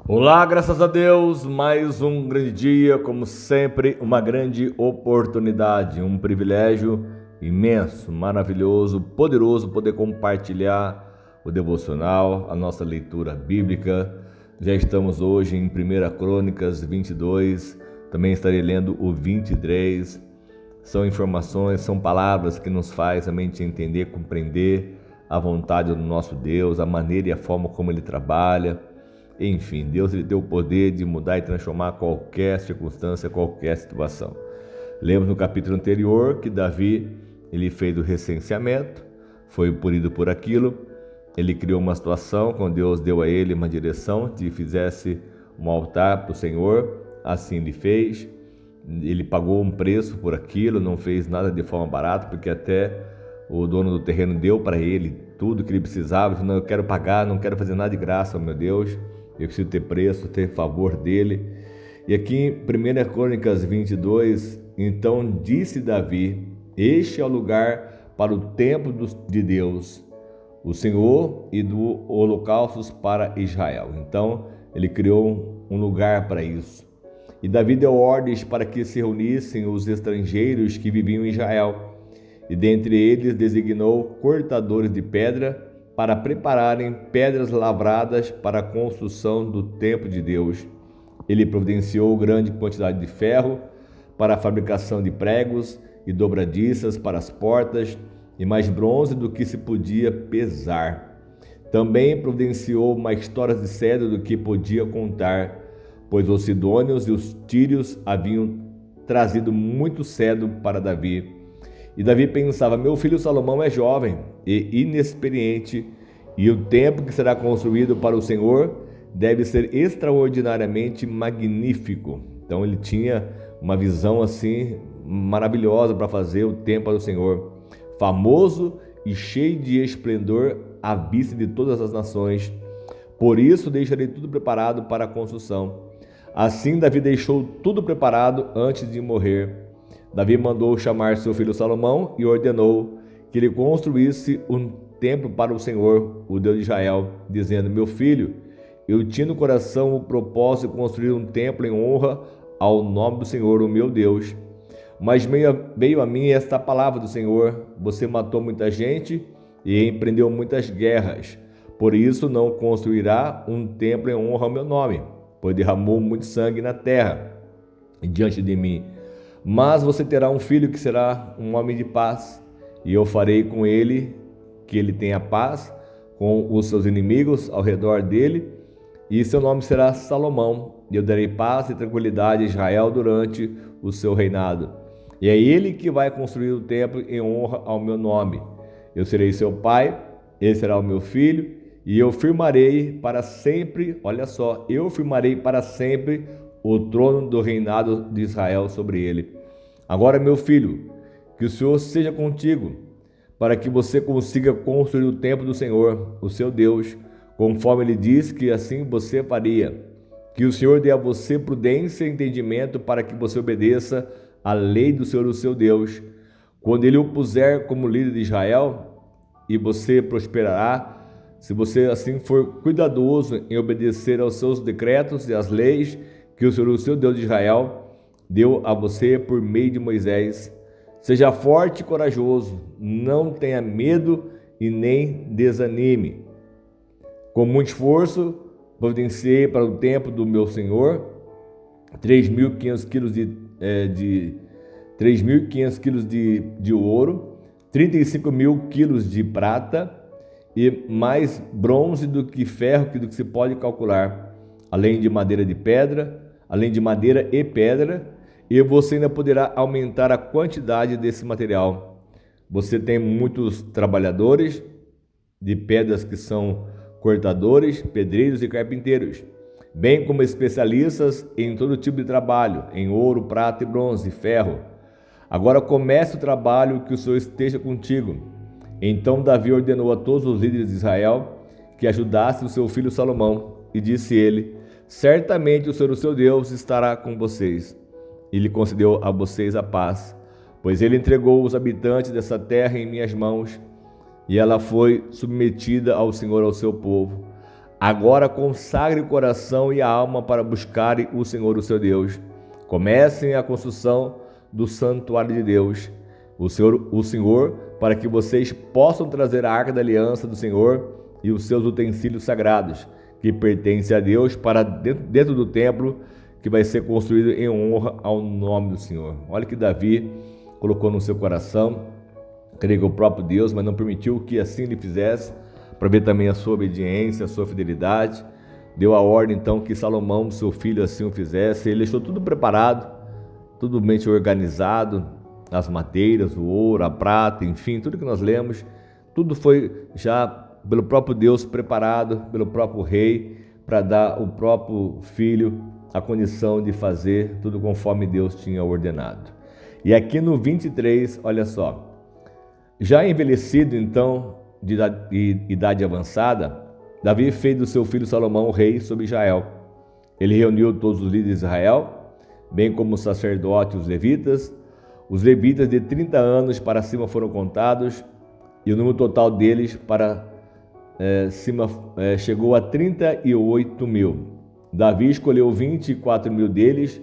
Olá, graças a Deus, mais um grande dia, como sempre, uma grande oportunidade, um privilégio imenso, maravilhoso, poderoso poder compartilhar o devocional, a nossa leitura bíblica. Já estamos hoje em 1 Crônicas 22, também estarei lendo o 23. São informações, são palavras que nos faz a mente entender, compreender a vontade do nosso Deus, a maneira e a forma como Ele trabalha. Enfim, Deus ele tem o poder de mudar e transformar qualquer circunstância, qualquer situação. Lemos no capítulo anterior que Davi ele fez o recenseamento, foi punido por aquilo, ele criou uma situação quando Deus deu a ele uma direção de fizesse um altar para o Senhor, assim ele fez. Ele pagou um preço por aquilo, não fez nada de forma barata, porque até o dono do terreno deu para ele tudo que ele precisava. Ele falou: não, eu quero pagar, não quero fazer nada de graça, meu Deus, eu preciso ter preço, ter favor dele. E aqui em 1 Crônicas 22, então disse Davi: este é o lugar para o templo de Deus, o Senhor, e do holocaustos para Israel. Então ele criou um lugar para isso. E Davi deu ordens para que se reunissem os estrangeiros que viviam em Israel, e dentre eles designou cortadores de pedra para prepararem pedras lavradas para a construção do templo de Deus. Ele providenciou grande quantidade de ferro para a fabricação de pregos e dobradiças para as portas, e mais bronze do que se podia pesar. Também providenciou mais toras de cedro do que podia contar, pois os sidônios e os tírios haviam trazido muito cedro para Davi. E Davi pensava: meu filho Salomão é jovem e inexperiente, e o templo que será construído para o Senhor deve ser extraordinariamente magnífico. Então ele tinha uma visão assim maravilhosa para fazer o templo para o Senhor, famoso e cheio de esplendor à vista de todas as nações. Por isso deixarei tudo preparado para a construção. Assim Davi deixou tudo preparado antes de morrer. Davi mandou chamar seu filho Salomão e ordenou que ele construísse um templo para o Senhor, o Deus de Israel, dizendo: meu filho, eu tinha no coração o propósito de construir um templo em honra ao nome do Senhor, o meu Deus. Mas veio a mim esta palavra do Senhor: você matou muita gente e empreendeu muitas guerras. Por isso não construirá um templo em honra ao meu nome, pois derramou muito sangue na terra diante de mim. Mas você terá um filho que será um homem de paz, e eu farei com ele que ele tenha paz com os seus inimigos ao redor dele, e seu nome será Salomão, e eu darei paz e tranquilidade a Israel durante o seu reinado. E é ele que vai construir o templo em honra ao meu nome. Eu serei seu pai, ele será o meu filho, e eu firmarei para sempre, olha só, eu firmarei para sempre o trono do reinado de Israel sobre ele. Agora, meu filho, que o Senhor seja contigo, para que você consiga construir o templo do Senhor, o seu Deus, conforme ele disse que assim você faria. Que o Senhor dê a você prudência e entendimento para que você obedeça à lei do Senhor, o seu Deus. Quando ele o puser como líder de Israel, e você prosperará, se você assim for cuidadoso em obedecer aos seus decretos e às leis que o Senhor, o seu Deus de Israel, deu a você por meio de Moisés. Seja forte e corajoso, não tenha medo e nem desanime. Com muito esforço, providenciei para o templo do meu Senhor 3.500 quilos de ouro, 35.000 quilos de prata e mais bronze do que ferro do que se pode calcular, além de madeira e pedra, e você ainda poderá aumentar a quantidade desse material. Você tem muitos trabalhadores de pedras que são cortadores, pedreiros e carpinteiros, bem como especialistas em todo tipo de trabalho, em ouro, prata e bronze, ferro. Agora comece o trabalho, que o Senhor esteja contigo. Então Davi ordenou a todos os líderes de Israel que ajudassem o seu filho Salomão, e disse ele: certamente o Senhor, o seu Deus, estará com vocês. Ele concedeu a vocês a paz, pois ele entregou os habitantes dessa terra em minhas mãos, e ela foi submetida ao Senhor, ao seu povo. Agora consagre o coração e a alma para buscarem o Senhor, o seu Deus. Comecem a construção do santuário de Deus, o Senhor, para que vocês possam trazer a arca da aliança do Senhor e os seus utensílios sagrados, que pertencem a Deus, para dentro do templo que vai ser construído em honra ao nome do Senhor. Olha que Davi colocou no seu coração, creio que o próprio Deus, mas não permitiu que assim ele fizesse, para ver também a sua obediência, a sua fidelidade. Deu a ordem então que Salomão, seu filho, assim o fizesse. Ele deixou tudo preparado, tudo bem organizado, as madeiras, o ouro, a prata, enfim, tudo que nós lemos, tudo foi já pelo próprio Deus preparado, pelo próprio rei, para dar ao próprio filho a condição de fazer tudo conforme Deus tinha ordenado. E aqui no 23, olha só, já envelhecido então, de idade avançada, Davi fez do seu filho Salomão rei sobre Israel. Ele reuniu todos os líderes de Israel, bem como os sacerdotes e os levitas. Os levitas de 30 anos para cima foram contados, e o número total deles para cima chegou a 38 mil. Davi escolheu 24 mil deles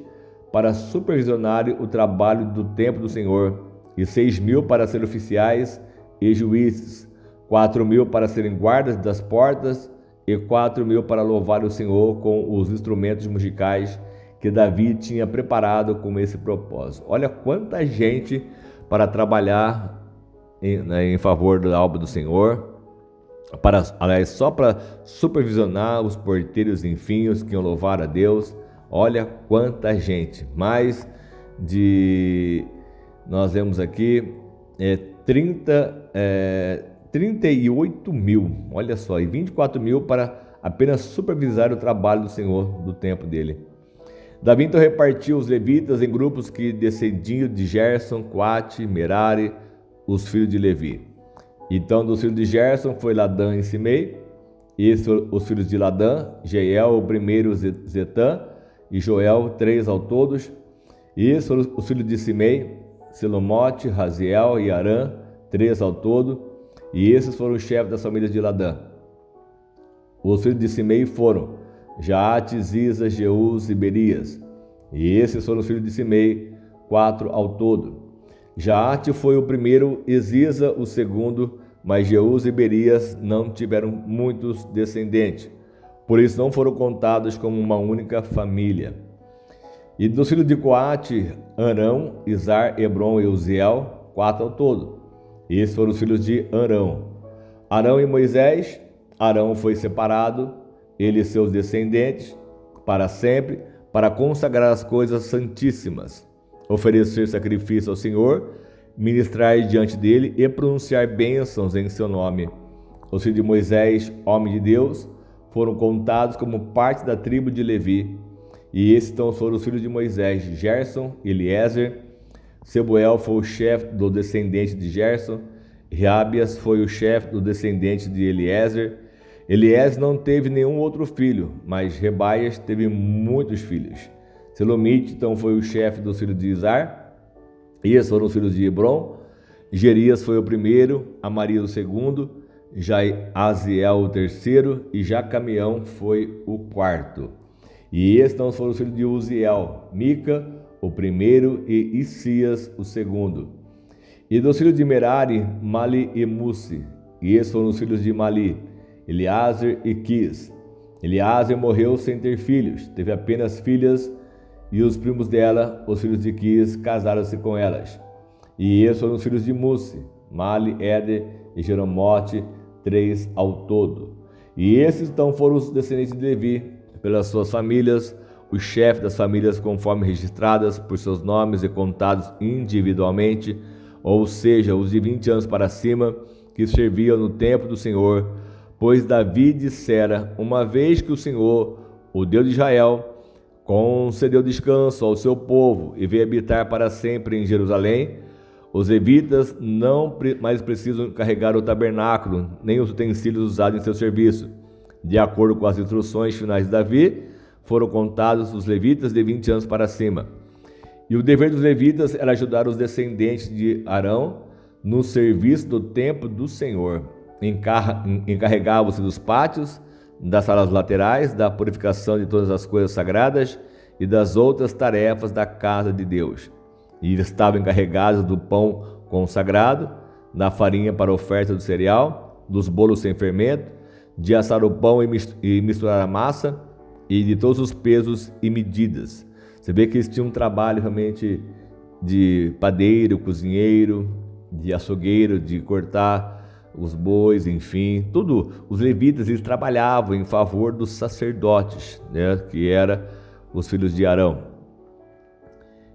para supervisionar o trabalho do templo do Senhor, e 6 mil para serem oficiais e juízes, 4 mil para serem guardas das portas e 4 mil para louvar o Senhor com os instrumentos musicais que Davi tinha preparado com esse propósito. Olha quanta gente para trabalhar em favor da obra do Senhor, só para supervisionar os porteiros, enfim, os que iam louvar a Deus. Olha quanta gente, nós vemos aqui 38 mil, olha só, e 24 mil para apenas supervisar o trabalho do Senhor do templo dele. Davi então repartiu os levitas em grupos que descendiam de Gerson, Coate, Merari, os filhos de Levi. Então dos filhos de Gerson foi Ladã e Simei, os filhos de Ladã, Jeiel, o primeiro, Zetã e Joel, 3 ao todos. E esses foram os filhos de Simei, Selomote, Raziel e Arã, 3 ao todo. E esses foram os chefes das famílias de Ladã. Os filhos de Simei foram Jaate, Ziza, Jeús e Berias. E esses foram os filhos de Simei, 4 ao todo. Jaate foi o primeiro e Ziza o segundo, mas Jeús e Berias não tiveram muitos descendentes, por isso não foram contados como uma única família. E dos filhos de Coate, Arão, Izar, Hebron e Uziel, 4 ao todo. Esses foram os filhos de Arão. Arão e Moisés. Arão foi separado, ele e seus descendentes, para sempre, para consagrar as coisas santíssimas, oferecer sacrifício ao Senhor, ministrar diante dele e pronunciar bênçãos em seu nome. Os filhos de Moisés, homem de Deus, foram contados como parte da tribo de Levi. E esses então foram os filhos de Moisés, Gerson, Eliezer. Sebuel foi o chefe do descendente de Gerson. Reabias foi o chefe do descendente de Eliezer. Eliezer não teve nenhum outro filho, mas Rebaias teve muitos filhos. Selomite então foi o chefe dos filhos de Izar. Esses foram os filhos de Hebron. Gerias foi o primeiro, Amaria o segundo, Jaaziel o terceiro e Jacamião foi o quarto. E estes então foram os filhos de Uziel, Mica o primeiro e Isias o segundo. E dos filhos de Merari, Mali e Musi. E estes foram os filhos de Mali, Eleazar e Quis. Eleazar morreu sem ter filhos, teve apenas filhas, e os primos dela, os filhos de Quis, casaram-se com elas. E estes foram os filhos de Musi, Mali, Éder e Jeromote, 3 ao todo. E esses então foram os descendentes de Levi, pelas suas famílias, os chefes das famílias conforme registradas por seus nomes e contados individualmente, ou seja, os de 20 anos para cima, que serviam no templo do Senhor, pois Davi dissera, uma vez que o Senhor, o Deus de Israel, concedeu descanso ao seu povo e veio habitar para sempre em Jerusalém, os levitas não mais precisam carregar o tabernáculo, nem os utensílios usados em seu serviço. De acordo com as instruções finais de Davi, foram contados os levitas de 20 anos para cima. E o dever dos levitas era ajudar os descendentes de Arão no serviço do templo do Senhor. Encarregavam-se dos pátios, das salas laterais, da purificação de todas as coisas sagradas e das outras tarefas da casa de Deus. E estavam encarregados do pão consagrado, da farinha para a oferta do cereal, dos bolos sem fermento, de assar o pão e misturar a massa, e de todos os pesos e medidas. Você vê que eles tinham um trabalho realmente de padeiro, cozinheiro, de açougueiro, de cortar os bois, enfim, tudo. Os levitas, eles trabalhavam em favor dos sacerdotes, né, que eram os filhos de Arão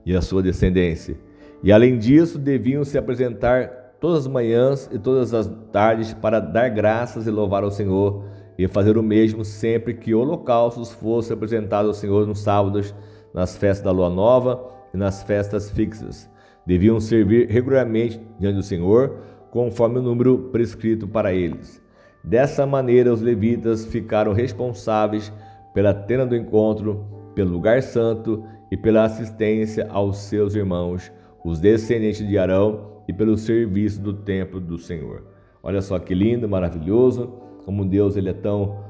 e a sua descendência. E além disso, deviam se apresentar todas as manhãs e todas as tardes para dar graças e louvar ao Senhor, e fazer o mesmo sempre que holocaustos fossem apresentados ao Senhor nos sábados, nas festas da lua nova e nas festas fixas. Deviam servir regularmente diante do Senhor, conforme o número prescrito para eles. Dessa maneira, os levitas ficaram responsáveis pela tenda do encontro, pelo lugar santo e pela assistência aos seus irmãos, os descendentes de Arão, e pelo serviço do templo do Senhor. Olha só que lindo, maravilhoso, como Deus ele é tão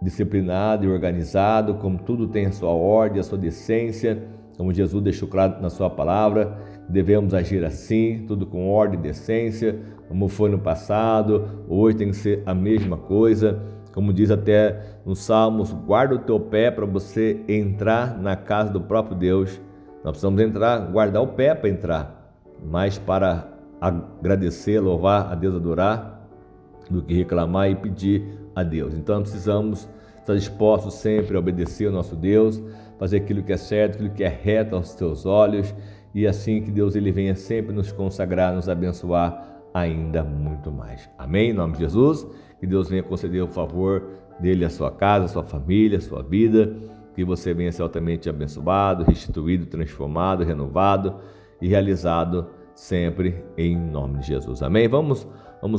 disciplinado e organizado, como tudo tem a sua ordem, a sua decência, como Jesus deixou claro na sua palavra, devemos agir assim, tudo com ordem e decência, como foi no passado, hoje tem que ser a mesma coisa, como diz até nos Salmos, guarda o teu pé para você entrar na casa do próprio Deus. Nós precisamos entrar, guardar o pé para entrar, mas para agradecer, louvar a Deus, adorar, do que reclamar e pedir a Deus. Então precisamos estar dispostos sempre a obedecer ao nosso Deus, fazer aquilo que é certo, aquilo que é reto aos teus olhos, e assim que Deus ele venha sempre nos consagrar, nos abençoar ainda muito mais. Amém? Em nome de Jesus, que Deus venha conceder o favor dele à sua casa, à sua família, à sua vida, que você venha ser altamente abençoado, restituído, transformado, renovado e realizado sempre em nome de Jesus. Amém? Vamos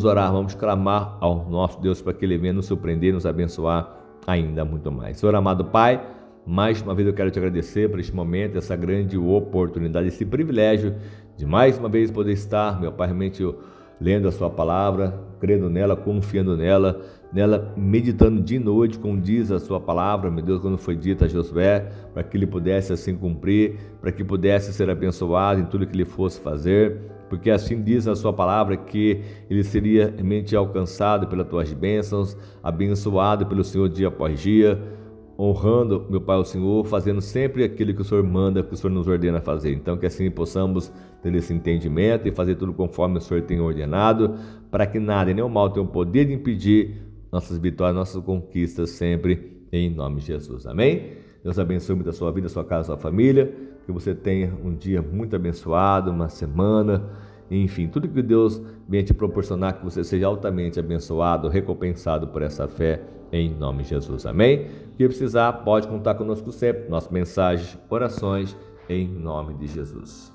orar, vamos clamar ao nosso Deus para que Ele venha nos surpreender, nos abençoar ainda muito mais. Senhor amado Pai, mais uma vez eu quero te agradecer por este momento, essa grande oportunidade, esse privilégio de mais uma vez poder estar, meu Pai, realmente lendo a sua palavra, crendo nela, confiando nela, meditando de noite, como diz a sua palavra, meu Deus, quando foi dita a Josué, para que ele pudesse assim cumprir, para que pudesse ser abençoado em tudo que ele fosse fazer, porque assim diz a sua palavra que ele seria realmente alcançado pelas tuas bênçãos, abençoado pelo Senhor dia após dia, honrando, meu Pai, o Senhor, fazendo sempre aquilo que o Senhor manda, que o Senhor nos ordena fazer. Então, que assim possamos ter esse entendimento e fazer tudo conforme o Senhor tem ordenado, para que nada e nem o mal tenha o poder de impedir nossas vitórias, nossas conquistas, sempre em nome de Jesus. Amém? Deus abençoe muito a sua vida, a sua casa, a sua família, que você tenha um dia muito abençoado, uma semana, enfim, tudo que Deus venha te proporcionar, que você seja altamente abençoado, recompensado por essa fé, em nome de Jesus. Amém? Se precisar, pode contar conosco sempre, nossas mensagens, orações, em nome de Jesus.